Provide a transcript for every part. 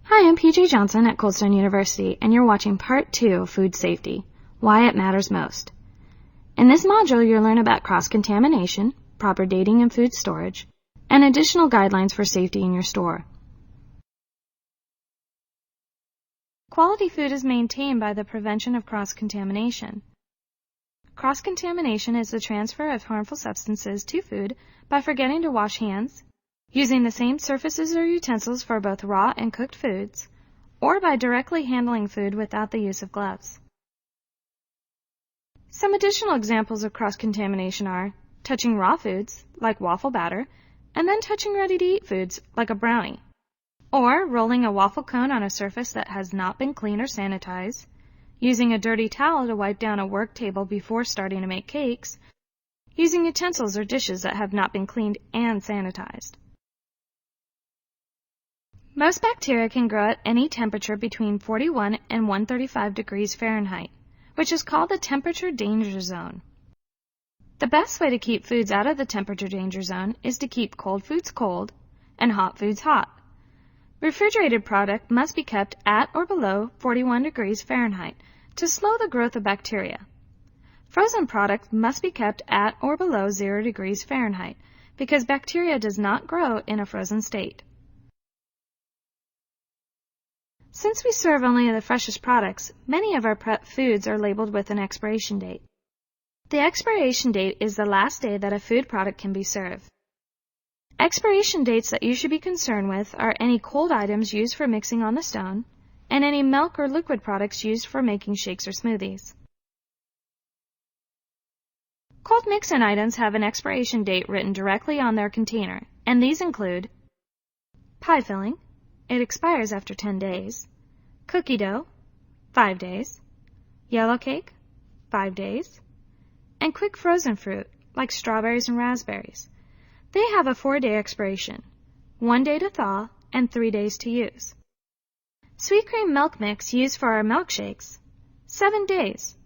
Hi, I'm PJ Johnson at Cold Stone University, and you're watching Part 2 of Food Safety, Why It Matters Most. In this module, you'll learn about cross-contamination, proper dating in food storage, and additional guidelines for safety in your store. Quality food is maintained by the prevention of cross-contamination. Cross-contamination is the transfer of harmful substances to food by forgetting to wash hands, using the same surfaces or utensils for both raw and cooked foods, or by directly handling food without the use of gloves. Some additional examples of cross-contamination are touching raw foods, like waffle batter, and then touching ready-to-eat foods, like a brownie, or rolling a waffle cone on a surface that has not been cleaned or sanitized, using a dirty towel to wipe down a work table before starting to make cakes, using utensils or dishes that have not been cleaned and sanitized. Most bacteria can grow at any temperature between 41 and 135 degrees Fahrenheit, which is called the temperature danger zone. The best way to keep foods out of the temperature danger zone is to keep cold foods cold and hot foods hot. Refrigerated product must be kept at or below 41 degrees Fahrenheit to slow the growth of bacteria. Frozen product must be kept at or below 0 degrees Fahrenheit because bacteria does not grow in a frozen state. Since we serve only the freshest products, many of our prep foods are labeled with an expiration date. The expiration date is the last day that a food product can be served. Expiration dates that you should be concerned with are any cold items used for mixing on the stone, and any milk or liquid products used for making shakes or smoothies. Cold mix-in items have an expiration date written directly on their container, and these include pie filling, it expires after 10 days, cookie dough, 5 days, yellow cake, 5 days, and quick frozen fruit, like strawberries and raspberries. They have a 4-day expiration, 1 day to thaw, and 3 days to use. Sweet cream milk mix used for our milkshakes, 7 days,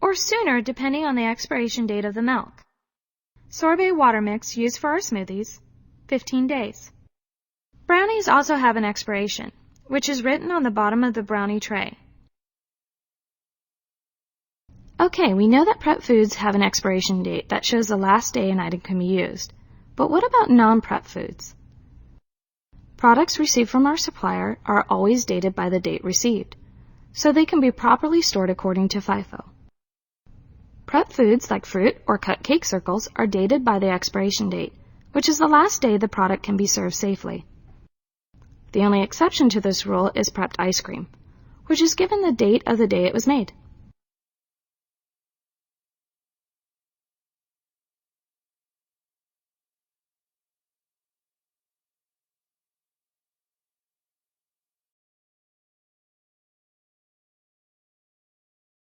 or sooner depending on the expiration date of the milk. Sorbet water mix used for our smoothies, 15 days. Brownies also have an expiration, which is written on the bottom of the brownie tray. Okay, we know that prep foods have an expiration date that shows the last day an item can be used. But what about non-prep foods? Products received from our supplier are always dated by the date received, so they can be properly stored according to FIFO. Prep foods like fruit or cut cake circles are dated by the expiration date, which is the last day the product can be served safely. The only exception to this rule is prepped ice cream, which is given the date of the day it was made.